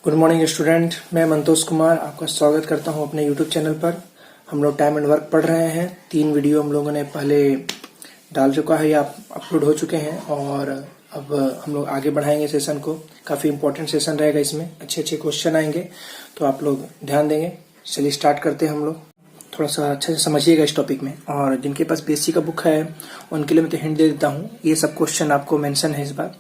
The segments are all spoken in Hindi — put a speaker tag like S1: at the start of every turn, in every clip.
S1: गुड मॉर्निंग स्टूडेंट, मैं मंतोष कुमार आपका स्वागत करता हूं अपने यूट्यूब चैनल पर। हम लोग टाइम एंड वर्क पढ़ रहे हैं। 3 वीडियो हम लोगों ने पहले डाल चुका है या अपलोड हो चुके हैं और अब हम लोग आगे बढ़ाएंगे सेशन को। काफ़ी इंपॉर्टेंट सेशन रहेगा, इसमें अच्छे अच्छे क्वेश्चन आएंगे तो आप लोग ध्यान देंगे। चलिए स्टार्ट करते हैं हम लोग। थोड़ा सा अच्छे से समझिएगा इस टॉपिक में, और जिनके पास बेसिक का बुक है उनके लिए मैं तो हिंट दे देता हूँ। ये सब क्वेश्चन आपको मेंशन है इस बार।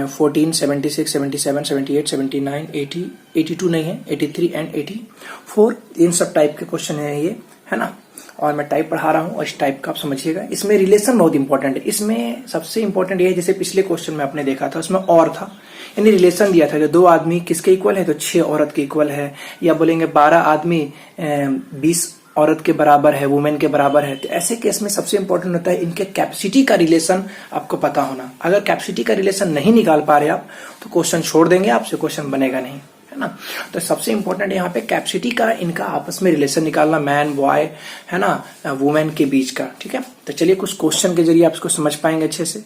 S1: 14, 76, 77, 78, 79, 80, 82 नहीं है, 83 एंड 84, इन सब टाइप के क्वेश्चन है ये, है ना। और मैं टाइप पढ़ा रहा हूँ और इस टाइप का आप समझिएगा। इसमें रिलेशन बहुत इंपॉर्टेंट है। इसमें सबसे इंपॉर्टेंट ये है, जैसे पिछले क्वेश्चन में आपने देखा था उसमें और था, यानी रिलेशन दिया था कि 2 आदमी किसके इक्वल है, तो 6 औरत के इक्वल है। या बोलेंगे 12 आदमी 20 औरत के बराबर है, वुमेन के बराबर है। तो ऐसे केस में सबसे इंपॉर्टेंट होता है इनके कैपेसिटी का रिलेशन आपको पता होना। अगर कैपेसिटी का रिलेशन नहीं निकाल पा रहे आप तो क्वेश्चन छोड़ देंगे, आपसे क्वेश्चन बनेगा नहीं, है ना। तो सबसे इंपॉर्टेंट यहाँ पे कैपेसिटी का इनका आपस में रिलेशन निकालना, मैन बॉय, है ना, वुमेन के बीच का। ठीक है, तो चलिए कुछ क्वेश्चन के जरिए आप इसको समझ पाएंगे अच्छे से।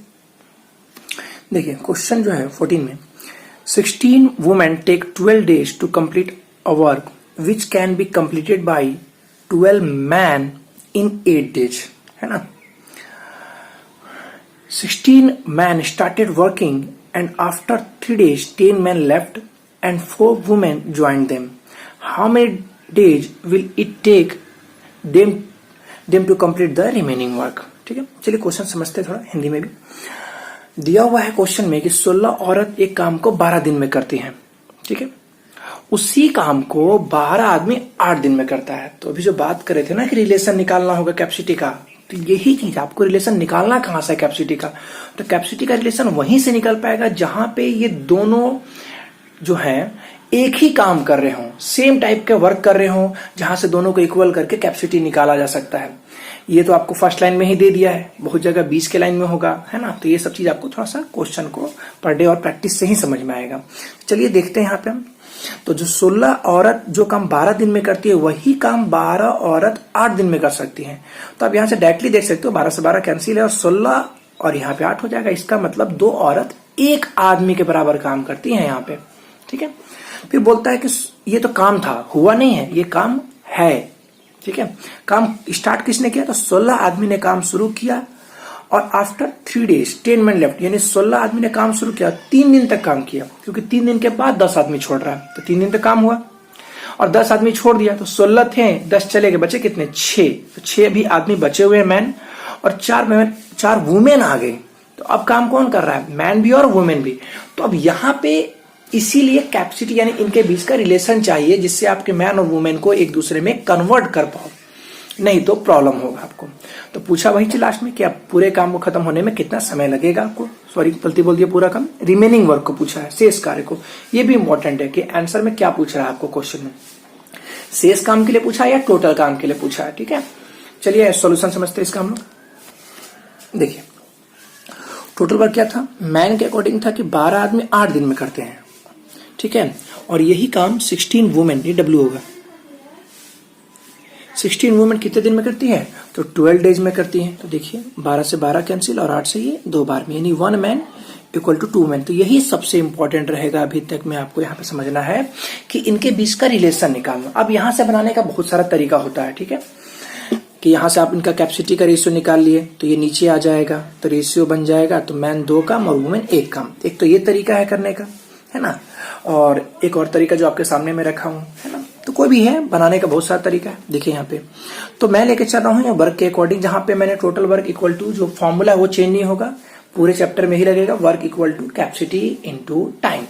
S1: देखिए क्वेश्चन जो है 14 में, 16 women take 12 days to complete a work which can be completed by 12 man in 8 days, है ना। 16 man started working and after 3 days 10 man left and 4 women joined them. How many days will it take them to complete the remaining work. ठीक है, चलिए क्वेश्चन समझते हैं थोड़ा हिंदी में भी। दिया हुआ है क्वेश्चन में कि 16 औरत एक काम को 12 दिन में करती हैं। ठीक है, उसी काम को 12 आदमी 8 दिन में करता है। तो अभी जो बात कर रहे थे ना कि रिलेशन निकालना होगा कैपेसिटी का, तो यही चीज आपको रिलेशन निकालना कहां से कैपेसिटी का, तो कैपेसिटी का रिलेशन वहीं से निकल पाएगा जहां पे ये दोनों जो है एक ही काम कर रहे हो, सेम टाइप के वर्क कर रहे हो, जहां से दोनों को इक्वल करके कैपेसिटी निकाला जा सकता है। ये तो आपको फर्स्ट लाइन में ही दे दिया है, बहुत जगह 20 के लाइन में होगा, है ना। तो ये सब चीज आपको थोड़ा सा क्वेश्चन को पर डे और प्रैक्टिस से ही समझ में आएगा। चलिए देखते हैं यहाँ पे हम। तो जो 16 औरत जो काम 12 दिन में करती है, वही काम 12 औरत 8 दिन में कर सकती है। तो आप यहां से डायरेक्टली देख सकते हो, 12 से 12 कैंसिल है और 16 और यहाँ पे 8 हो जाएगा। इसका मतलब 2 औरत 1 आदमी के बराबर काम करती है यहाँ पे। ठीक है, फिर बोलता है कि ये तो काम था, हुआ नहीं है, ये काम है। ठीक है, काम स्टार्ट किसने किया, तो 16 आदमी ने काम शुरू किया और आफ्टर 3 days 10 men लेफ्ट, यानी 16 आदमी ने काम शुरू किया, 3 दिन तक काम किया, क्योंकि 3 दिन के बाद 10 आदमी छोड़ रहा है, तो 3 दिन तक काम हुआ और 10 आदमी छोड़ दिया। तो 16 थे, 10 चले गए, बचे कितने, 6। तो 6 भी आदमी बचे हुए मैन और 4 वुमेन आ गए। तो अब काम कौन कर रहा है, मैन भी और वुमेन भी। तो अब यहाँ पे इसीलिए कैपेसिटी यानी इनके बीच का रिलेशन चाहिए, जिससे आपके मैन और वुमेन को एक दूसरे में कन्वर्ट कर पाओ, नहीं तो प्रॉब्लम होगा आपको। तो पूछा वही चीज लास्ट में कि आप पूरे काम को खत्म होने में कितना समय लगेगा आपको, सॉरी गलती बोल दिया, पूरा काम, रिमेनिंग वर्क को पूछा है, शेष कार्य को। ये भी इंपॉर्टेंट है कि आंसर में क्या पूछ रहा है आपको क्वेश्चन में, शेष काम के लिए पूछा है या टोटल काम के लिए पूछा है। ठीक है, चलिए सॉल्यूशन समझते हैं इसका हम लोग। देखिए टोटल वर्क क्या था, मैन के अकॉर्डिंग था कि 12 आदमी 8 दिन में करते हैं। ठीक है, और यही काम 16 वुमेन, ये डब्ल्यू होगा, 16 वुमेन कितने दिन में करती है, तो 12 days में करती है। तो देखिए 12 से 12 कैंसिल और 8 से ये 2 बार में, यानी 1 मैन इक्वल टू 2 मैन। तो यही सबसे इंपॉर्टेंट रहेगा अभी तक में आपको यहाँ पे समझना है कि इनके बीच का रिलेशन निकालना। अब यहाँ से बनाने का बहुत सारा तरीका होता है। ठीक है, कि यहाँ से आप इनका कैपेसिटी का रेशियो निकाल लिए तो ये नीचे आ जाएगा, तो रेशियो बन जाएगा, तो मैन 2 काम और वुमेन 1 काम। एक तो ये तरीका है करने का, है ना, और एक और तरीका जो आपके सामने में रखा हूं, है ना। तो कोई भी है, बनाने का बहुत सारा तरीका है। देखिए यहाँ पे तो मैं लेके चल रहा हूँ वर्क के अकॉर्डिंग, जहां पे मैंने टोटल वर्क इक्वल टू, जो फॉर्मूला है वो चेंज नहीं होगा, पूरे चैप्टर में ही लगेगा, work equal to capacity into time.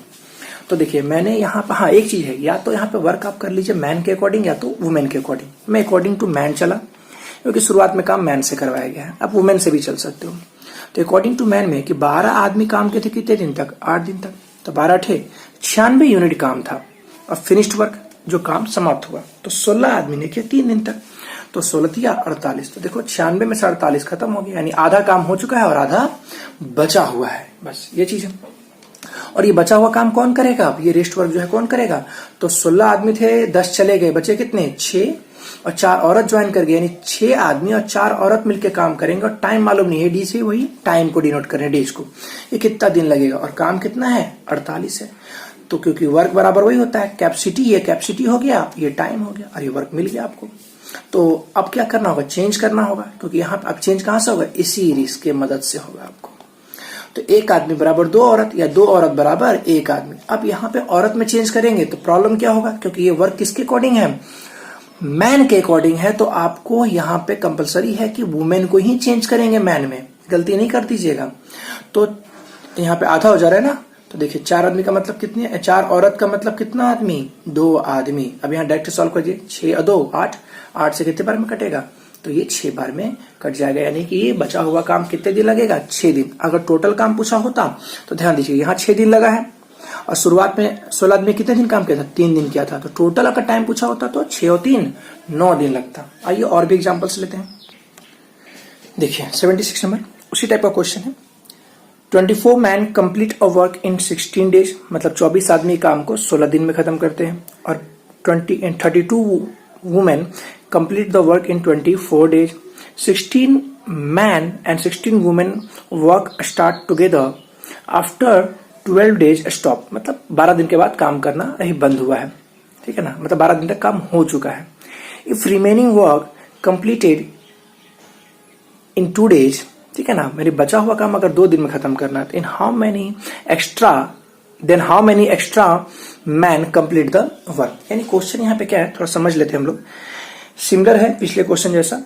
S1: तो देखिए मैंने यहाँ पे, हाँ एक चीज है, या तो यहाँ पे वर्क आप कर लीजिए मैन के अकॉर्डिंग या तो वुमेन के अकॉर्डिंग। मैं अकॉर्डिंग टू मैन चला, क्योंकि शुरुआत में काम मैन से करवाया गया है, आप वुमेन से भी चल सकते हो। तो अकॉर्डिंग टू मैन में कि 12 आदमी काम के थे कितने दिन तक, 8 दिन तक, तो 12 थे 96 यूनिट काम था। और फिनिश्ड वर्क जो काम समाप्त हुआ, तो 16 आदमी ने किया 3 दिन तक, तो 16 या 48। तो देखो 96 में से 48 खत्म हो गया, यानी आधा काम हो चुका है और आधा बचा हुआ है, बस ये चीज है। और ये बचा हुआ काम कौन करेगा, अब ये रेस्ट वर्क जो है कौन करेगा, तो 16 आदमी थे, 10 चले गए, बचे कितने, 6 और 4 औरत ज्वाइन कर गए, यानी 6 आदमी और 4 औरत मिलकर काम करेंगे। और टाइम मालूम नहीं है, डी से वही टाइम को डिनोट करें, डेज को, ये कितना दिन लगेगा और काम कितना है, 48 है। तो क्योंकि वर्क बराबर वही होता है, कैपेसिटी, ये कैपेसिटी हो गया, ये टाइम हो गया और ये वर्क मिल गया आपको। तो अब क्या करना होगा, चेंज करना होगा, क्योंकि यहाँ पे अब चेंज कहां से होगा, इस सीरीज के मदद से होगा आपको। तो एक आदमी बराबर दो औरत या दो औरत बराबर एक आदमी। अब यहाँ पे औरत में चेंज करेंगे तो प्रॉब्लम क्या होगा, क्योंकि ये वर्क किसके अकॉर्डिंग है, मैन के अकॉर्डिंग है, तो आपको यहाँ पे कंपलसरी है कि वुमेन को ही चेंज करेंगे मैन में, गलती नहीं कर दीजिएगा। तो यहाँ पे आधा हो जा रहा है ना, तो देखिए 4 आदमी का मतलब कितने, 4 औरत का मतलब कितना आदमी, 2 आदमी। अब यहाँ डायरेक्ट सॉल्व करिए, 6 और 2 8, 8 से कितने बार में कटेगा, तो ये 6 बार में कट जाएगा, यानी कि ये बचा हुआ काम कितने दिन लगेगा, 6 दिन। अगर टोटल काम पूछा होता तो ध्यान दीजिए यहाँ 6 दिन लगा है और शुरुआत में 16 आदमी कितने दिन काम किया था, 3 दिन किया था। तो टोटल अगर टाइम पूछा होता तो 6 और 3 9 दिन लगता। आइए और भी एग्जाम्पल्स लेते हैं। देखिए 76 नंबर उसी टाइप का क्वेश्चन है। 24 man complete a work in 16 days, मतलब 24 आदमी काम को 16 दिन में खत्म करते हैं। और 32 women complete the work in 24 days. 16 man and 16 women work start together after 12 days stop, मतलब 12 दिन के बाद काम करना नहीं बंद हुआ है, ठीक है ना, मतलब 12 दिन तक काम हो चुका है। If remaining work completed in 2 days, ठीक है ना, मेरे बचा हुआ काम अगर 2 दिन में खत्म करना है, in how many extra man complete the work. यानी क्वेश्चन यहाँ पे क्या है, थोड़ा समझ लेते हैं हम लोग। सिमिलर है पिछले क्वेश्चन जैसा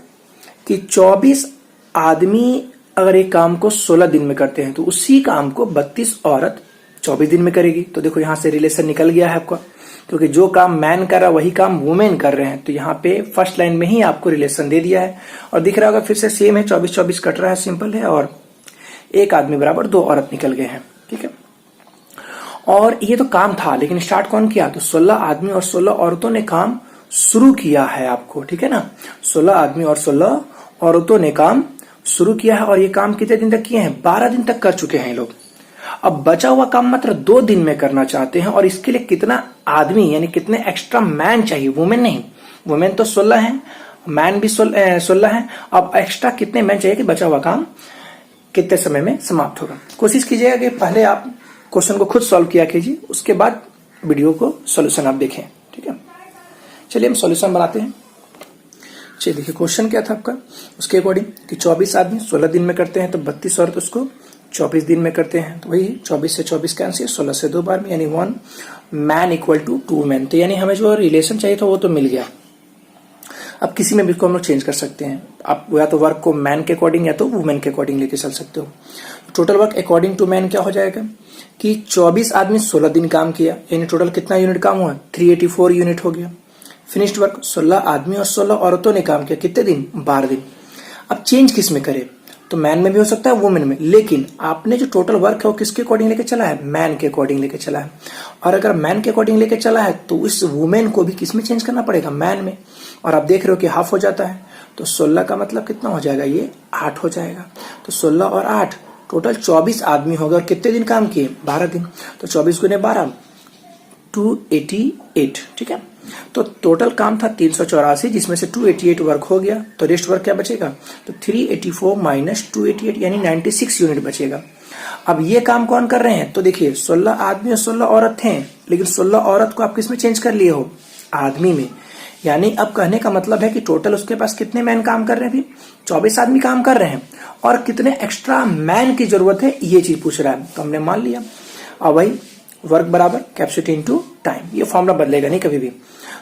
S1: कि 24 आदमी अगर एक काम को 16 दिन में करते हैं तो उसी काम को 32 औरत 24 दिन में करेगी। तो देखो यहां से रिलेशन निकल गया है आपका, क्योंकि जो काम मैन कर रहा है वही काम वुमेन कर रहे हैं। तो यहाँ पे फर्स्ट लाइन में ही आपको रिलेशन दे दिया है और दिख रहा होगा फिर से सेम है, 24-24 कट रहा है, सिंपल है। और एक आदमी बराबर 2 औरत निकल गए हैं, ठीक है। और ये तो काम था, लेकिन स्टार्ट कौन किया, तो 16 आदमी और 16 औरतों ने काम शुरू किया है आपको, ठीक है ना। 16 आदमी और 16 औरतों ने काम शुरू किया है और ये काम कितने दिन तक किए हैं, 12 दिन तक कर चुके हैं ये लोग। अब बचा हुआ काम मात्र 2 दिन में करना चाहते हैं और इसके लिए कितना आदमी यानी कितने एक्स्ट्रा मैन चाहिए, वुमेन नहीं, वुमेन तो 16 है, मैन भी 16 है। अब एक्स्ट्रा कितने मैन चाहिए कि बचा हुआ काम कितने समय में समाप्त होगा। कोशिश कीजिएगा कि पहले आप क्वेश्चन को खुद सॉल्व किया कीजिए, उसके बाद वीडियो को सॉल्यूशन आप देखें, ठीक है। चलिए हम सॉल्यूशन बनाते हैं। चलिए देखिए क्वेश्चन क्या था आपका, उसके अकॉर्डिंग कि 24 आदमी 16 दिन में करते हैं तो 32 औरत उसको 24 दिन में करते हैं। तो वही 24 से 24 कैंसिल, 16 से 2 बार में, यानी 1 मैन इक्वल टू 2 मैन। तो यानी हमें जो रिलेशन चाहिए था वो तो मिल गया। अब किसी में भी को हम लोग चेंज कर सकते हैं, आप या तो वर्क को मैन के अकॉर्डिंग या तो वुमेन के अकॉर्डिंग लेके चल सकते हो। Total work according to man क्या हो जाएगा कि 24 आदमी 16 दिन काम किया, यानी टोटल कितना यूनिट काम हुआ, 384 यूनिट हो गया। फिनिश्ड वर्क 16 आदमी और 16 औरतों ने काम किया, कितने दिन, 12 दिन। अब चेंज किस में करें, तो मैन में भी हो सकता है वुमेन में, लेकिन आपने जो टोटल वर्क है वो किसके अकॉर्डिंग लेके चला है, मैन के अकॉर्डिंग लेके चला है। और अगर मैन के अकॉर्डिंग लेके चला है तो इस वुमेन को भी किस में चेंज करना पड़ेगा, मैन में। और आप देख रहे हो कि हाफ हो जाता है, तो 16 का मतलब कितना हो जाएगा, ये 8 हो जाएगा। तो 16 और 8 टोटल 24 आदमी हो गए और कितने दिन काम किए, 12 दिन। तो 24 गुने 12 288, ठीक है। तो टोटल काम था 384, जिसमें से 288 वर्क हो गया, तो रेस्ट वर्क क्या बचेगा, तो 384 माइनस 288 यानी 96 यूनिट बचेगा। अब ये काम कौन कर रहे हैं, तो देखिए 16 आदमी और 16 औरत थे, लेकिन 16 औरत को आप किस में चेंज कर लिए हो, आदमी में। यानी अब कहने का मतलब है कि टोटल उसके पास कितने मैन काम कर रहे हैं, अभी 24 आदमी काम कर रहे हैं और कितने एक्स्ट्रा मैन की जरूरत है, ये चीज पूछ रहा है। तो हमने मान लिया। अब वही वर्क बराबर कैपेसिटी इनटू टाइम, ये फॉर्मूला बदलेगा नहीं कभी भी।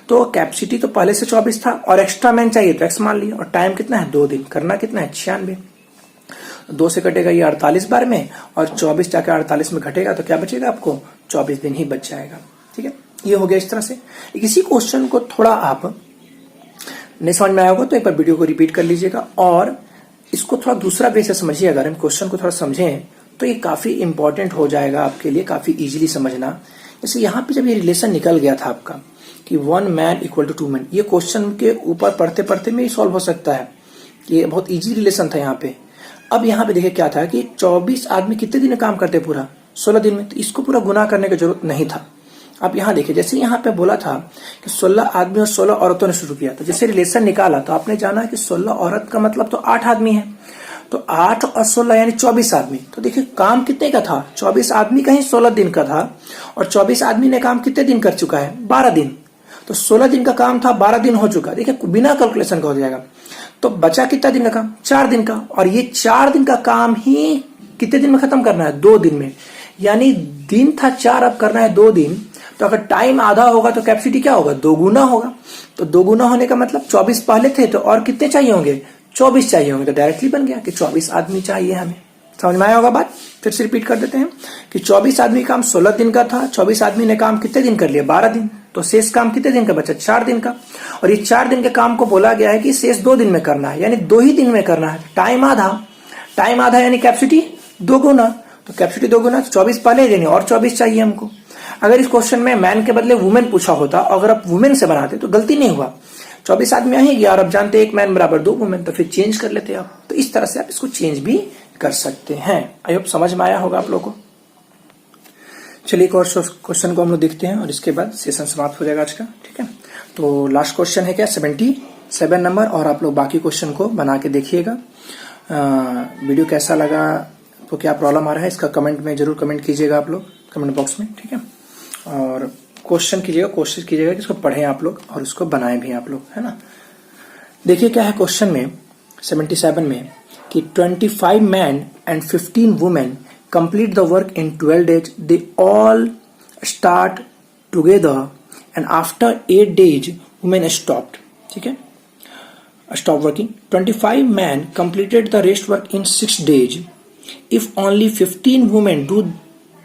S1: तो कैपेसिटी तो पहले से 24 था और एक्स्ट्रा मैन चाहिए तो एक्स मान लिया, और टाइम कितना है, 2 दिन, करना कितना है, 96। 2 से कटेगा ये 48 बार में, और 24 जाकर 48 में घटेगा तो क्या बचेगा आपको, 24 दिन ही बच जाएगा, ठीक है। ये हो गया इस तरह से। इसी क्वेश्चन को थोड़ा आप नहीं समझ में आया होगा तो एक बार वीडियो को रिपीट कर लीजिएगा और इसको थोड़ा दूसरा वे से समझिए। अगर हम क्वेश्चन को थोड़ा समझें तो ये काफी इंपॉर्टेंट हो जाएगा आपके लिए, काफी इजीली समझना। जैसे यहाँ पे जब ये रिलेशन निकल गया था आपका कि 1 मैन इक्वल टू 2 मैन, ये क्वेश्चन के ऊपर पढ़ते पढ़ते में ही सॉल्व हो सकता है, ये बहुत इजी रिलेशन था यहाँ पे। अब यहाँ पे देखिए क्या था कि 24 आदमी कितने दिन काम करते, पूरा 16 दिन में, तो इसको पूरा गुना करने की जरूरत नहीं था। अब यहाँ देखिए जैसे यहाँ पे बोला था कि 16 आदमी और 16 औरतों ने शुरू किया, तो जैसे रिलेशन निकाला तो आपने जाना कि 16 औरत का मतलब तो 8 आदमी है, तो 8 और 16 यानी 24 आदमी। तो देखिए काम कितने का था, 24 आदमी का ही 16 दिन का था, और 24 आदमी ने काम कितने दिन कर चुका है, 12 दिन। तो 16 दिन का काम था, 12 दिन हो चुका, देखिए बिना कैलकुलेशन का हो जाएगा। तो बचा कितना दिन का काम, 4 दिन का, और ये 4 दिन का काम ही कितने दिन में खत्म करना है, 2 दिन में। यानी दिन था 4, अब करना है 2 दिन। तो अगर टाइम आधा होगा तो कैपेसिटी क्या होगा, 2 गुना होगा। तो 2 गुना होने का मतलब 24 पहले थे, तो और कितने चाहिए होंगे, 24 चाहिए होंगे। तो डायरेक्टली बन गया कि 24 आदमी चाहिए हमें। समझ में आया होगा बात, फिर से रिपीट कर देते हैं कि 24 आदमी काम 16 दिन का था, 24 आदमी ने काम कितने दिन कर लिया, 12 दिन। तो शेष काम कितने दिन का बचा, 4 दिन का। और ये 4 दिन के काम को बोला गया है कि शेष 2 दिन में करना है, यानी 2 ही दिन में करना है। टाइम आधा यानी कैपेसिटी 2 गुना। तो कैपेसिटी 2 गुना, 24 पहले देनी और 24 चाहिए हमको। अगर इस क्वेश्चन में मैन के बदले वुमेन पूछा होता, अगर आप वुमेन से बनाते तो गलती नहीं हुआ, 24 आदमी आएंगे और अब जानते एक मैन बराबर 2 वुमेन, तो फिर चेंज कर लेते आप। तो इस तरह से आप इसको चेंज भी कर सकते हैं। आई होप समझ में आया होगा आप लोगों को। चलिए एक और क्वेश्चन को हम लोग देखते हैं और इसके बाद सेशन समाप्त हो जाएगा आज का, ठीक है। तो लास्ट क्वेश्चन है क्या, 77 नंबर, और आप लोग बाकी क्वेश्चन को बना के देखिएगा। वीडियो कैसा लगा, तो क्या प्रॉब्लम आ रहा है, इसका कमेंट में जरूर कमेंट कीजिएगा आप लोग, कमेंट बॉक्स में, ठीक है। और क्वेश्चन कीजिएगा, कोशिश कीजिएगा कि इसको पढ़ें आप लोग और उसको बनाएं भी आप लोग, है ना। देखिए क्या है क्वेश्चन में 77 में कि 25 man and 15 women complete the work in 12 days. They all start together and after 8 days women stopped. ठीक है, stop working. 25 men completed the rest work in 6 days. If only 15 women do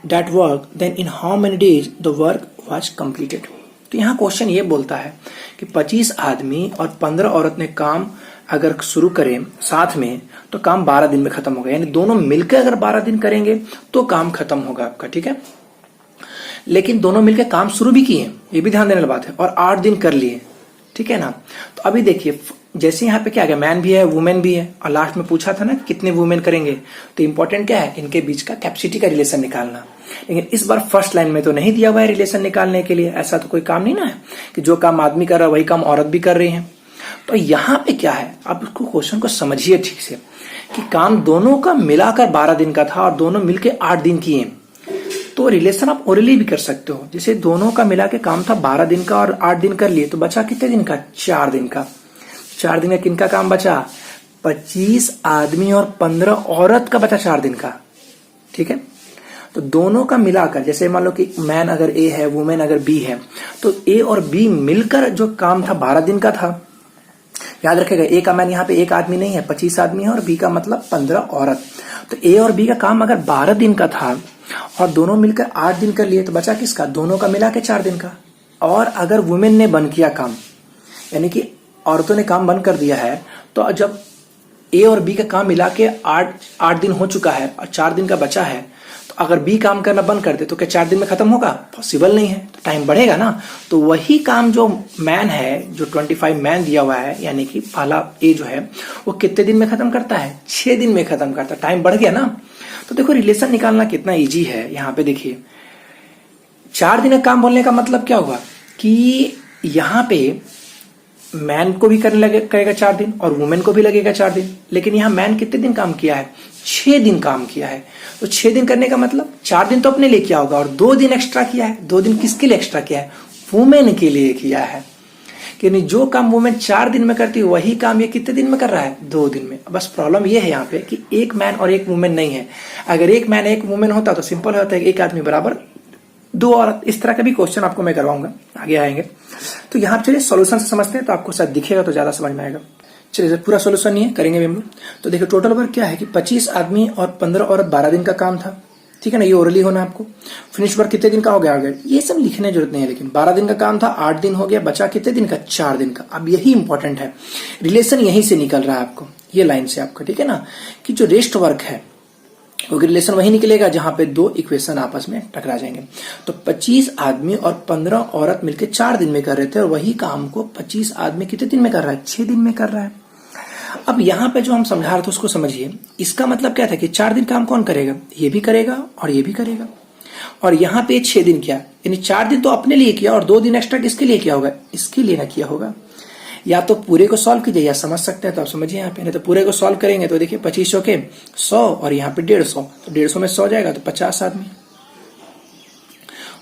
S1: that work, then in how many days the work was completed? तो यहाँ क्वेश्चन ये बोलता है कि 25 आदमी और 15 औरत ने काम अगर शुरू करें साथ में तो काम 12 दिन में खत्म होगा। यानी दोनों मिलकर अगर 12 दिन करेंगे तो काम खत्म होगा आपका, ठीक है। लेकिन दोनों मिलकर काम शुरू भी किए, ये भी ध्यान देने वाली बात है, और 8 दिन कर लिए, ठीक है ना। तो अभी देखिए जैसे यहाँ पे क्या गया, मैन भी है वुमेन भी है, और लास्ट में पूछा था ना कितने वुमेन करेंगे, तो इंपॉर्टेंट क्या है, इनके बीच का कैपेसिटी का रिलेशन निकालना। लेकिन इस बार फर्स्ट लाइन में तो नहीं दिया हुआ है रिलेशन निकालने के लिए, ऐसा तो कोई काम नहीं ना है कि जो काम आदमी कर रहा है वही काम औरत भी कर रही है। तो यहाँ पे क्या है, आप उसको क्वेश्चन को समझिए ठीक से कि काम दोनों का मिलाकर 12 दिन का था और दोनों मिलकर 8 दिन किए, तो रिलेशन आप ओरली भी कर सकते हो। जैसे दोनों का मिला के काम था 12 दिन का और 8 दिन कर लिए, तो बचा कितने दिन का, 4 दिन का। 4 दिन का किनका काम बचा, 25 आदमी और 15 औरत का बचा 4 दिन का, ठीक है। तो दोनों का मिलाकर, जैसे मान लो कि मैन अगर ए है वुमेन अगर बी है, तो ए और बी मिलकर जो काम था 12 दिन का था। याद रखेगा ए का मैन यहाँ पे एक आदमी नहीं है, 25 आदमी है, और बी का मतलब 15 औरत। तो ए और बी का काम अगर 12 दिन का था और दोनों मिलकर 8 दिन कर लिए, तो बचा किसका, दोनों का मिला के 4 दिन का। और अगर वुमेन ने बंद किया काम, यानी कि औरतों ने काम बंद कर दिया है, तो जब ए और बी का काम मिला के 8 दिन हो चुका है और 4 दिन का बचा है, तो अगर बी काम करना बंद कर दे तो क्या 4 दिन में खत्म होगा, पॉसिबल नहीं है, तो टाइम बढ़ेगा ना। तो वही काम जो मैन है, जो 25 मैन दिया हुआ है, यानी कि पहला ए जो है वो कितने दिन में खत्म करता है, 6 दिन में खत्म करता है, टाइम बढ़ गया ना। तो देखो रिलेशन निकालना कितना इजी है। यहाँ पे देखिए 4 दिन का काम बोलने का मतलब क्या हुआ कि यहाँ पे मैन को भी करने करेगा 4 दिन और वुमेन को भी लगेगा 4 दिन। लेकिन यहाँ मैन कितने दिन काम किया है, 6 दिन काम किया है। तो 6 दिन करने का मतलब 4 दिन तो अपने लिए किया होगा और 2 दिन एक्स्ट्रा किया है। 2 दिन किसके लिए एक्स्ट्रा किया है, वुमेन के लिए किया है। कि जो काम वुमेन 4 दिन में करती है वही काम ये कितने दिन में कर रहा है, 2 दिन में। बस प्रॉब्लम ये है यहाँ पे कि एक मैन और एक वुमेन नहीं है। अगर एक मैन एक वुमेन होता तो सिंपल होता है, एक आदमी बराबर 2 औरत। इस तरह का भी क्वेश्चन आपको मैं करवाऊंगा, आगे आएंगे। तो यहाँ चलिए सॉल्यूशन से समझते हैं, तो आपको शायद दिखेगा तो ज्यादा समझ में आएगा। चलिए पूरा सॉल्यूशन नहीं है, करेंगे भी हम लोग। तो देखिए टोटल वर्क क्या है कि 25 आदमी और 15 औरत 12 दिन का काम था, ठीक है ना। ये ओरली होना आपको। फिनिश वर्क कितने दिन का हो गया, ये सब लिखने की जरूरत नहीं है। लेकिन 12 दिन का काम था, 8 दिन हो गया, बचा कितने दिन का, 4 दिन का। अब यही इंपॉर्टेंट है, रिलेशन यहीं से निकल रहा है आपको, ये लाइन से आपका, ठीक है ना। कि जो रेस्ट वर्क है क्योंकि रिलेशन वही निकलेगा जहां पे 2 इक्वेशन आपस में टकरा जाएंगे। तो 25 आदमी और 15 औरत मिलकर 4 दिन में कर रहे थे और वही काम को 25 आदमी कितने दिन में कर रहा है, 6 दिन में कर रहा है। अब यहाँ पे जो हम समझा रहे थे उसको समझिए। इसका मतलब क्या था कि 4 दिन काम कौन करेगा, ये भी करेगा और ये भी करेगा। और यहाँ पे 6 दिन किया, यानी 4 दिन तो अपने लिए किया और 2 दिन एक्स्ट्रा किसके लिए किया होगा, इसके लिए ना किया होगा। या तो पूरे को सॉल्व कीजिए या समझ सकते हैं तो आप समझिए यहाँ पे, नहीं तो पूरे को सॉल्व करेंगे तो देखिए 2500 के 100 और यहाँ पे 150, तो 150 में 100 जाएगा तो 50 आदमी,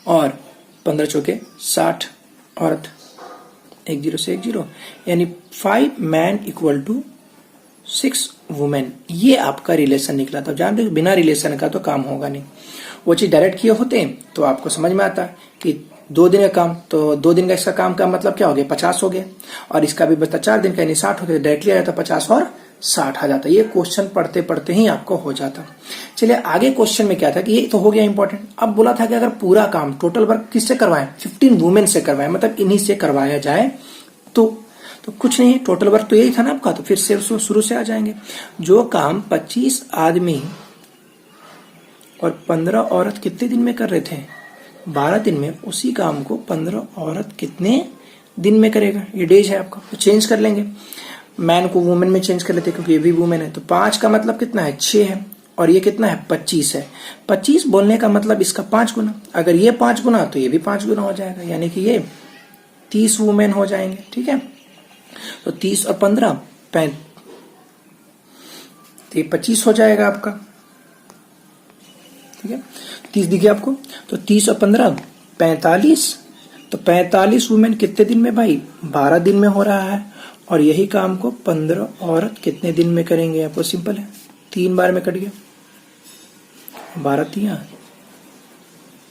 S1: और 15 चौके 60 औरत, 10 से 10, यानी 5 मैन इक्वल टू 6 वुमेन। ये आपका रिलेशन निकला था। जान रहे बिना रिलेशन का तो काम होगा नहीं। वो चीज डायरेक्ट किए होते तो आपको समझ में आता कि 2 दिन का काम, तो 2 दिन का इसका काम का मतलब क्या हो गया, 50 हो गया, और इसका भी बचता 4 दिन का यानी 60 हो गया। डायरेक्टली आ जाता 50 और 60 आ जाता। ये क्वेश्चन पढ़ते पढ़ते ही आपको हो जाता। चलिए आगे क्वेश्चन में क्या था कि ये तो हो गया इंपॉर्टेंट। अब बोला था कि अगर पूरा काम टोटल वर्क किससे करवाएं, 15 वुमेन से करवाएं, मतलब इन्हीं से करवाया जाए तो कुछ नहीं, टोटल वर्क तो यही था ना आपका, तो फिर से शुरू से आ जाएंगे। जो काम 25 आदमी और 15 औरत कितने दिन में कर रहे थे, 12 दिन में, उसी काम को 15 औरत कितने दिन में करेगा, ये डेज है आपका। तो चेंज कर लेंगे, मैन को वुमेन में चेंज कर लेते क्योंकि ये भी वुमेन है। तो 5 का मतलब कितना है, 6 है, और ये कितना है, 25 है। 25 बोलने का मतलब इसका 5 गुना, अगर ये 5 गुना तो ये भी 5 गुना हो जाएगा, यानी कि ये 30 वुमेन हो जाएंगे। ठीक है, तो 30 और 15 तो 25 हो जाएगा आपका। ठीक है, 30 दिखे आपको, तो 30 और 15 45, तो 45 वुमेन कितने दिन में भाई, 12 दिन में हो रहा है, और यही काम को 15 औरत कितने दिन में करेंगे, आपको सिंपल है, 3 बार में कट गया, 12 3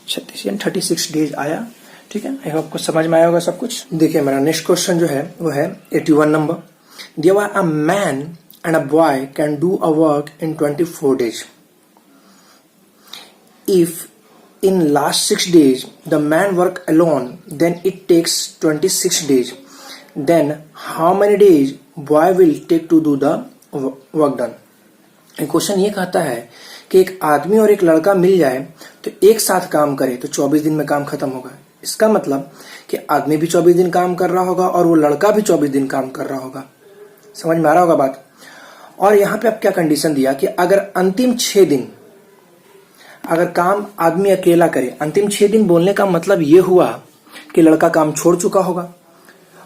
S1: 36 यानी 36 डेज आया। ठीक है, आई होप आपको समझ में आया होगा सब कुछ। देखिए मेरा नेक्स्ट क्वेश्चन जो है वो है 81 नंबर। दिया a man and a boy can do a work in 24 days. If in last 6 days the man work alone, then it takes 26 days. Then how many days boy will take to do the work done? Question ये कहता है कि एक आदमी और एक लड़का मिल जाए तो एक साथ काम करे तो 24 दिन में काम खत्म होगा। इसका मतलब कि आदमी भी 24 दिन काम कर रहा होगा और वो लड़का भी 24 दिन काम कर रहा होगा। समझ में आ रहा होगा बात। और यहाँ पे अब क्या कंडीशन दिया कि अगर अंतिम 6 दिन अगर काम आदमी अकेला करे, अंतिम 6 दिन बोलने का मतलब ये हुआ कि लड़का काम छोड़ चुका होगा,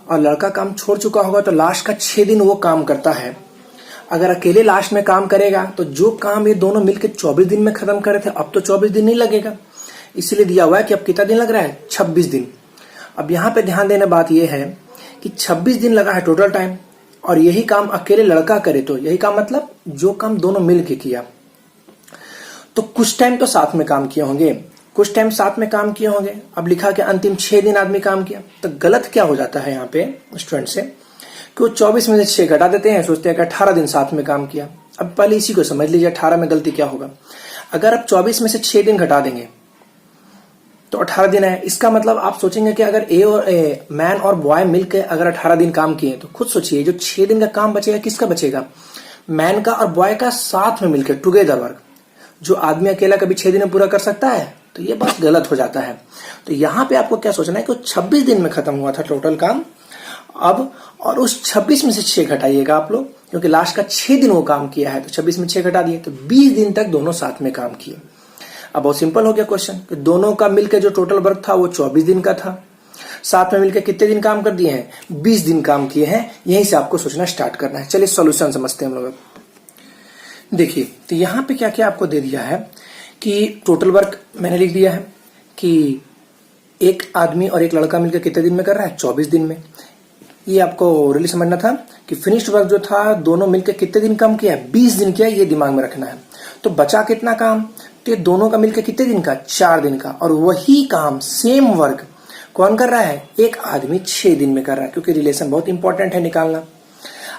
S1: और लड़का काम छोड़ चुका होगा तो लास्ट का 6 दिन वो काम करता है। अगर अकेले लास्ट में काम करेगा तो जो काम ये दोनों मिलकर 24 दिन में खत्म करे थे, अब तो 24 दिन नहीं लगेगा, इसलिए दिया हुआ है कि अब कितना दिन लग रहा है, 26 दिन। अब यहाँ पे ध्यान देने बात यह है कि 26 दिन लगा है टोटल टाइम, और यही काम अकेले लड़का करे तो यही काम मतलब जो काम दोनों मिल के किया, तो कुछ टाइम तो साथ में काम किए होंगे, कुछ टाइम साथ में काम किए होंगे। अब लिखा कि अंतिम 6 दिन आदमी काम किया, तो गलत क्या हो जाता है यहाँ पे स्टूडेंट से कि वो 24 में से 6 घटा देते हैं, सोचते हैं कि 18 दिन साथ में काम किया। अब पहले इसी को समझ लीजिए 18 में गलती क्या होगा। अगर आप 24 में से 6 दिन घटा देंगे तो 18 दिन है। इसका मतलब आप सोचेंगे कि अगर मैन और बॉय मिलकर अगर 18 दिन काम किए तो खुद सोचिए जो 6 दिन का काम बचेगा किसका बचेगा, मैन का और बॉय का साथ में मिलकर टुगेदर वर्क। जो आदमी अकेला कभी 6 दिन में पूरा कर सकता है, तो ये बात गलत हो जाता है। तो यहाँ पे आपको क्या सोचना है कि 26 दिन में खत्म हुआ था टोटल काम अब, और उस 26 में से 6 घटाइएगा आप लोग, क्योंकि लास्ट का 6 दिन वो काम किया है, तो 26 में 6 घटा दिए तो 20 दिन तक दोनों साथ में काम किए। अब बहुत सिंपल हो गया क्वेश्चन कि दोनों का मिलकर जो टोटल वर्क था वो 24 दिन का था, साथ में मिलकर कितने दिन काम कर दिए हैं, 20 दिन काम किए हैं। यहीं से आपको सोचना स्टार्ट करना है। चलिए सॉल्यूशन समझते हैं हम लोग। देखिए तो यहाँ पे क्या क्या आपको दे दिया है कि टोटल वर्क मैंने लिख दिया है कि एक आदमी और एक लड़का मिलकर कितने दिन में कर रहा है, 24 दिन में। ये आपको रियली समझना था कि फिनिश्ड वर्क जो था दोनों मिलकर कितने दिन काम किया है, 20 दिन किया, ये दिमाग में रखना है। तो बचा कितना काम, तो ये दोनों का मिलकर कितने दिन का, 4 दिन का, और वही काम सेम वर्क कौन कर रहा है, एक आदमी 6 दिन में कर रहा है, क्योंकि रिलेशन बहुत इंपॉर्टेंट है निकालना।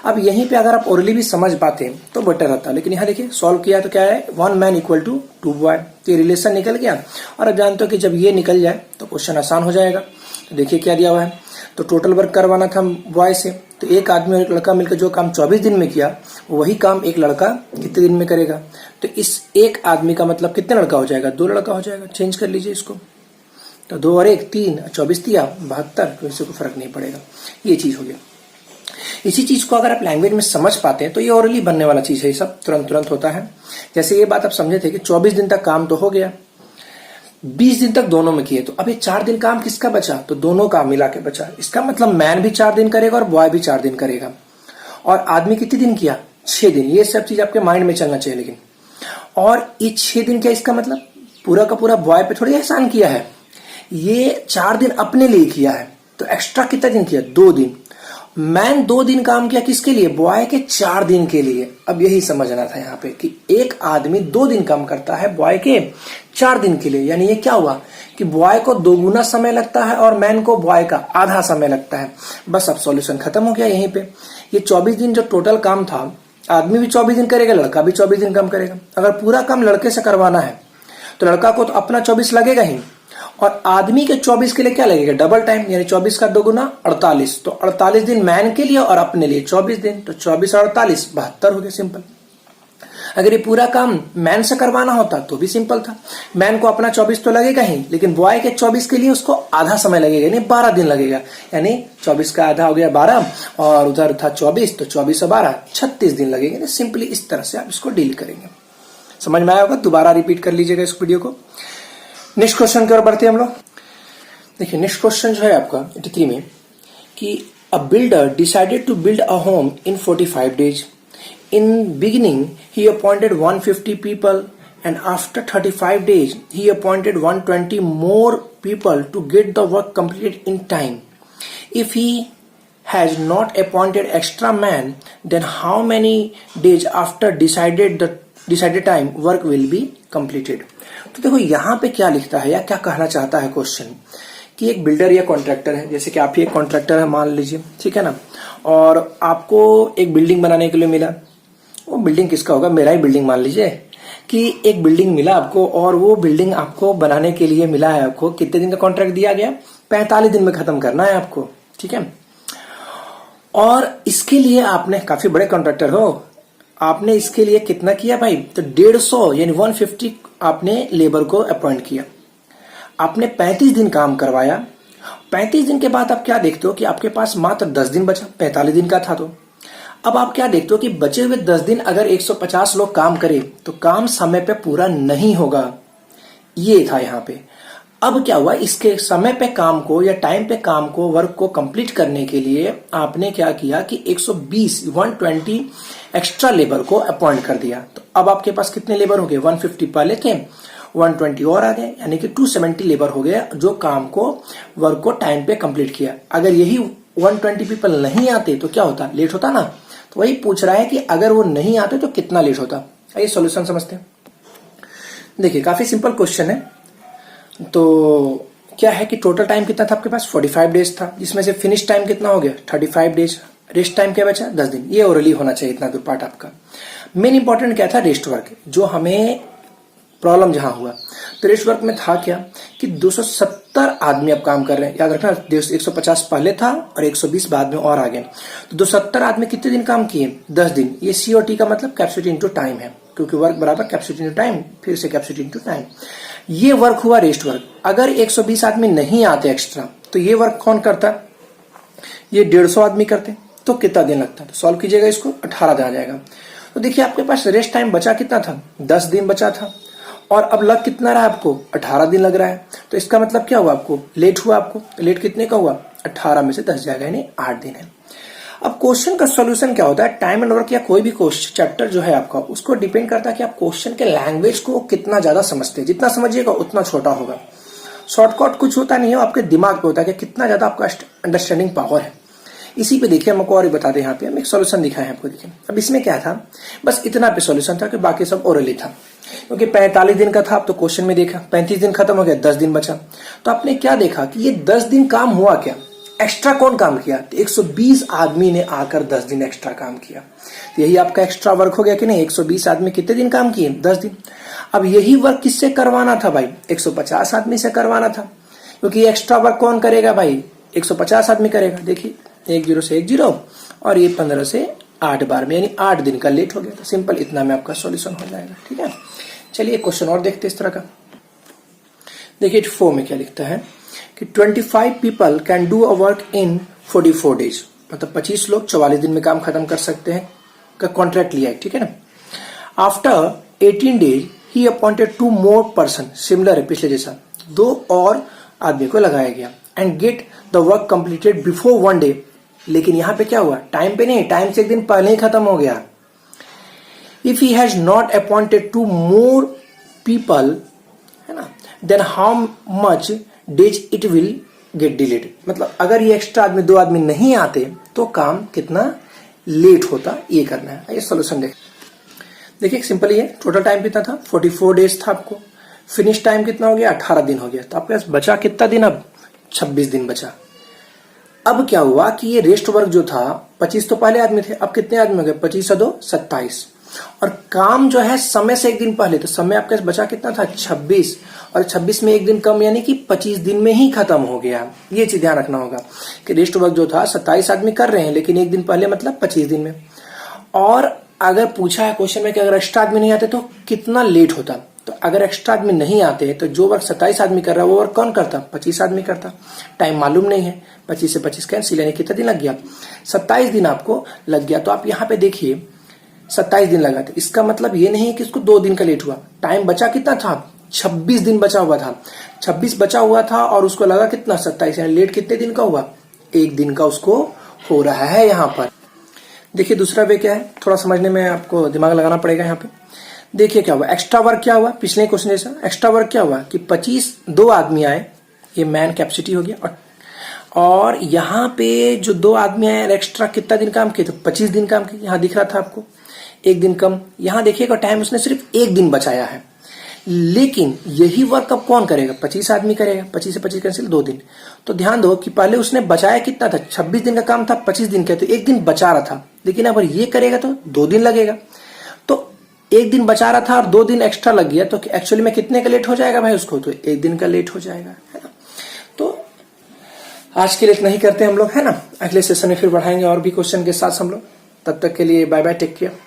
S1: अब यहीं पे अगर आप ओरली भी समझ पाते तो बेटर रहता, लेकिन यहाँ देखिए सॉल्व किया तो क्या है, 1 मैन इक्वल टू 2 बॉय, तो ये रिलेशन निकल गया। और अब जानते हो कि जब ये निकल जाए तो क्वेश्चन आसान हो जाएगा। तो देखिए क्या दिया हुआ है, तो टोटल वर्क करवाना था बॉय से, तो एक आदमी और एक लड़का मिलकर जो काम 24 दिन में किया वही काम एक लड़का कितने दिन में करेगा। तो इस एक आदमी का मतलब कितने लड़का हो जाएगा, 2 लड़का हो जाएगा। चेंज कर लीजिए इसको, तो 2 और 1 3, 24 दिया 72, तो इससे कोई फर्क नहीं पड़ेगा। ये चीज हो गया। इसी चीज को अगर आप लैंग्वेज में समझ पाते हैं तो ये ओरली बनने वाला चीज है, ये सब तुरंत तुरंत होता है। जैसे ये बात आप समझे थे कि 24 दिन तक काम तो हो गया, 20 दिन तक दोनों में किए, तो अब ये 4 दिन काम किसका बचा, तो दोनों का मिला के बचा। इसका मतलब मैन भी 4 दिन करेगा और बॉय भी 4 दिन करेगा। और आदमी कितने दिन किया, 6 दिन। ये सब चीज आपके माइंड में चलना चाहिए। लेकिन और ये 6 दिन क्या, इसका मतलब पूरा का पूरा बॉय पे थोड़ी एहसान किया है, ये 4 दिन अपने लिए किया है। तो एक्स्ट्रा कितना दिन किया, 2 दिन। मैन 2 दिन काम किया किसके लिए, बॉय के 4 दिन के लिए। अब यही समझना था यहाँ पे कि एक आदमी 2 दिन काम करता है बॉय के 4 दिन के लिए। यानी ये क्या हुआ कि बॉय को 2 गुना समय लगता है और मैन को बॉय का आधा समय लगता है। बस अब सॉल्यूशन खत्म हो गया यहीं पे। ये 24 दिन जो टोटल काम था, आदमी भी 24 दिन करेगा, लड़का भी 24 दिन काम करेगा। अगर पूरा काम लड़के से करवाना है तो लड़का को तो अपना 24 लगेगा ही, और आदमी के 24 के लिए क्या लगेगा, डबल टाइम, यानी 24 का 2 गुना 48। तो 48 दिन मैन के लिए और अपने लिए 24 दिन, तो 24 और 48 72 हो गया, सिंपल। अगर ये पूरा काम मैन से करवाना होता तो भी सिंपल था, मैन को अपना 24 तो लगेगा ही, लेकिन बॉय के 24 के लिए उसको आधा समय लगेगा, यानी 12 दिन लगेगा। यानी 24 का आधा हो गया 12, और उधर था 24, तो 24 और 12 36 दिन लगेंगे। सिंपली इस तरह से आप इसको डील करेंगे। समझ में आया होगा, दोबारा रिपीट कर लीजिएगा इस वीडियो को। नेक्स्ट क्वेश्चन की ओर बढ़ते हैं हम लोग। देखिए नेक्स्ट क्वेश्चन जो है आपका 83 में कि a builder decided to build a home in 45 days. In beginning he appointed 150 people and after 35 days he appointed 120 more people to get the work completed in time. If he has not appointed extra man, then how many days after decided time work will be completed। तो देखो यहाँ पे क्या लिखता है या क्या कहना चाहता है क्वेश्चन, कि एक बिल्डर या कॉन्ट्रैक्टर है, जैसे कि आप ही एक कॉन्ट्रैक्टर है मान लीजिए, ठीक है ना, और आपको एक बिल्डिंग बनाने के लिए मिला। वो बिल्डिंग किसका होगा, मेरा ही बिल्डिंग मान लीजिए कि एक बिल्डिंग मिला आपको, और वो बिल्डिंग आपको बनाने के लिए मिला है। आपको कितने दिन का कॉन्ट्रैक्ट दिया गया, 45 दिन में खत्म करना है आपको, ठीक है। और इसके लिए आपने, काफी बड़े कॉन्ट्रैक्टर हो, आपने इसके लिए कितना किया भाई, तो 150 यानी 150 आपने लेबर को अपॉइंट किया। आपने 35 दिन काम करवाया। 35 दिन के बाद आप क्या देखते हो कि आपके पास मात्र 10 दिन बचा, 45 दिन का था। तो अब आप क्या देखते हो कि बचे हुए 10 दिन अगर 150 लोग काम करें तो काम समय पे पूरा नहीं होगा। ये था यहाँ पे। अब क्या हुआ, इसके समय पे काम को या टाइम पे काम को, वर्क को कंप्लीट करने के लिए आपने क्या किया कि 120 एक्स्ट्रा लेबर को अपॉइंट कर दिया। तो अब आपके पास कितने लेबर हो गए, 150 पहले थे, 120 और आ गए, यानी कि 270 लेबर हो गया जो काम को, वर्क को टाइम पे कंप्लीट किया। अगर यही 120 पीपल नहीं आते तो क्या होता, लेट होता ना। तो वही पूछ रहा है कि अगर वो नहीं आते तो कितना लेट होता। आइए सॉल्यूशन समझते हैं। देखिए काफी सिंपल क्वेश्चन है। तो क्या है कि टोटल टाइम कितना था आपके पास, 45 डेज था, जिसमें से फिनिश टाइम कितना हो गया, 35 डेज। रेस्ट टाइम क्या बचा, 10 दिन। ये ओरली होना चाहिए इतना दूर पार्ट आपका। मेन इंपॉर्टेंट क्या था, रेस्ट वर्क, जो हमें प्रॉब्लम जहां हुआ। तो रेस्ट वर्क में था क्या कि 270 आदमी अब काम कर रहे हैं। याद रखना 150 पहले था और 120 बाद में और आ गए। तो 270 आदमी कितने दिन काम किए, 10 दिन। ये COT का मतलब कैपेसिटी इंटू टाइम है, क्योंकि वर्क बराबर कैपेसिटी इंटू टाइम, फिर से कैपेसिटी इंटू टाइम। ये वर्क हुआ रेस्ट वर्क। अगर 120 आदमी नहीं आते एक्स्ट्रा तो ये वर्क कौन करता, ये 150 आदमी करते, तो कितना दिन लगता। तो सॉल्व कीजिएगा इसको, 18 दिन आ जाएगा। तो देखिए आपके पास रेस्ट टाइम बचा कितना था, 10 दिन बचा था, और अब लग कितना रहा आपको, 18 दिन लग रहा है। तो इसका मतलब क्या हुआ, आपको लेट हुआ। आपको लेट कितने का हुआ, 18 में से 10 जाएगा, यानी 8 दिन है। अब क्वेश्चन का सॉल्यूशन क्या होता है, टाइम एंड वर्क या कोई भी क्वेश्चन चैप्टर जो है आपका, उसको डिपेंड करता है कि आप क्वेश्चन के लैंग्वेज को कितना ज्यादा समझते हैं। जितना समझिएगा उतना छोटा होगा। शॉर्टकट कुछ होता नहीं है, आपके दिमाग पे होता है कि कितना ज्यादा आपका अंडरस्टैंडिंग पावर है। इसी पे देखिए हमको और बता दें, यहाँ पे हम एक सॉल्यूशन दिखाए हैं आपको। देखिए अब इसमें क्या था, बस इतना पे सॉल्यूशन था कि बाकी सब ओरली था, क्योंकि 45 दिन का था। आप तो क्वेश्चन में देखा 35 दिन खत्म हो गया, 10 दिन बचा। तो आपने क्या देखा कि ये 10 दिन काम हुआ क्या, एक्स्ट्रा कौन काम किया, तो 120 आदमी ने आकर 10 दिन एक्स्ट्रा काम किया। तो यही आपका एक्स्ट्रा वर्क हो गया कि नहीं। 120 आदमी कितने दिन काम किए, 10 दिन। अब यही वर्क किससे करवाना था भाई, 150 आदमी से करवाना था, क्योंकि एक्स्ट्रा वर्क कौन करेगा भाई, 150 आदमी करेगा। देखिए 10 से 10 और ये 15 से 8 बार में, यानी 8 दिन का लेट हो गया। तो सिंपल इतना में आपका सॉल्यूशन हो जाएगा, ठीक है। चलिए क्वेश्चन और देखते हैं इस तरह का। देखिए 4 में क्या लिखता है कि 25 people can do a work in 44 days. मतलब 25 लोग 44 दिन में काम खत्म कर सकते हैं का कॉन्ट्रैक्ट लिया है, ठीक है ना। After 18 days he appointed 2 more person, similar है पिछले जैसा। 2 और आदमी को लगाया गया and gate the work completed before 1 day. लेकिन यहां पे क्या हुआ, टाइम पे नहीं, टाइम से एक दिन पहले ही खत्म हो गया। If he has not appointed 2 more people, है ना, then how much days it will get delayed. मतलब अगर ये एक्स्ट्रा आदमी 2 आदमी नहीं आते तो काम कितना लेट होता, ये करना है। आइए सोल्यूशन देखिए सिंपल ही है। टोटल टाइम कितना था, 44 डेज था आपको। फिनिश टाइम कितना हो गया, 18 दिन हो गया। तो आपके पास बचा कितना दिन, अब 26 दिन बचा। अब क्या हुआ कि ये रेस्ट वर्क जो था, 25 तो पहले आदमी थे, अब कितने आदमी हो गए, 25 और 2 27। और काम जो है समय से एक दिन पहले, तो समय आपके बचा कितना था, 26, और 26 में एक दिन कम यानी कि 25 दिन में ही खत्म हो गया। ये चीज ध्यान रखना होगा कि रेस्ट वर्क जो था 27 आदमी कर रहे हैं, लेकिन एक दिन पहले मतलब 25 दिन में। और अगर पूछा है क्वेश्चन में कि अगर एक्स्ट्रा आदमी नहीं आते तो कितना लेट होता, तो अगर एक्स्ट्रा आदमी नहीं आते तो जो वर्क 27 आदमी कर रहा है वो वर्क कौन करता, 25 आदमी करता। टाइम मालूम नहीं है, 25 से 25 कैंसिल, यानी कितना दिन लग गया, 27 दिन आपको लग गया। तो आप यहाँ पे देखिए 27 दिन लगा था, इसका मतलब ये नहीं है कि इसको 2 दिन का लेट हुआ। टाइम बचा कितना था, 26 दिन बचा हुआ था, 26 बचा हुआ था और उसको लगा कितना, 27, यानी लेट कितने दिन का हुआ, 1 दिन का उसको हो रहा है। यहाँ पर देखिए दूसरा वे क्या है, थोड़ा समझने में आपको दिमाग लगाना पड़ेगा। यहाँ पे देखिए क्या हुआ, एक्स्ट्रा वर्क क्या हुआ, पिछले क्वेश्चन जैसा एक्स्ट्रा वर्क क्या हुआ कि 2 आदमी आए, ये मैन कैपेसिटी हो गया। और यहाँ पे जो 2 आदमी आए एक्स्ट्रा कितना दिन काम किए, तो 25 दिन काम किए। यहाँ दिख रहा था आपको 1 दिन कम। यहाँ देखिएगा टाइम उसने सिर्फ 1 दिन बचाया है, लेकिन यही वर्क अब कौन करेगा, 25 आदमी करेगा। 25 से 25 कैंसिल, 2 दिन। तो ध्यान दो कि पहले उसने बचाया कितना था, 26 दिन का काम था, 25 दिन का, तो 1 दिन बचा रहा था। लेकिन अगर ये करेगा तो 2 दिन लगेगा। तो 1 दिन बचा रहा था और 2 दिन एक्स्ट्रा लग गया, तो एक्चुअली में कितने का लेट हो जाएगा भाई उसको, तो 1 दिन का लेट हो जाएगा, है ना। तो आज के लिए इतना ही करते हैं हम लोग, है ना। अगले सेशन में फिर बढ़ाएंगे और भी क्वेश्चन के साथ हम लोग। तब तक के लिए बाय बाय, टेक केयर।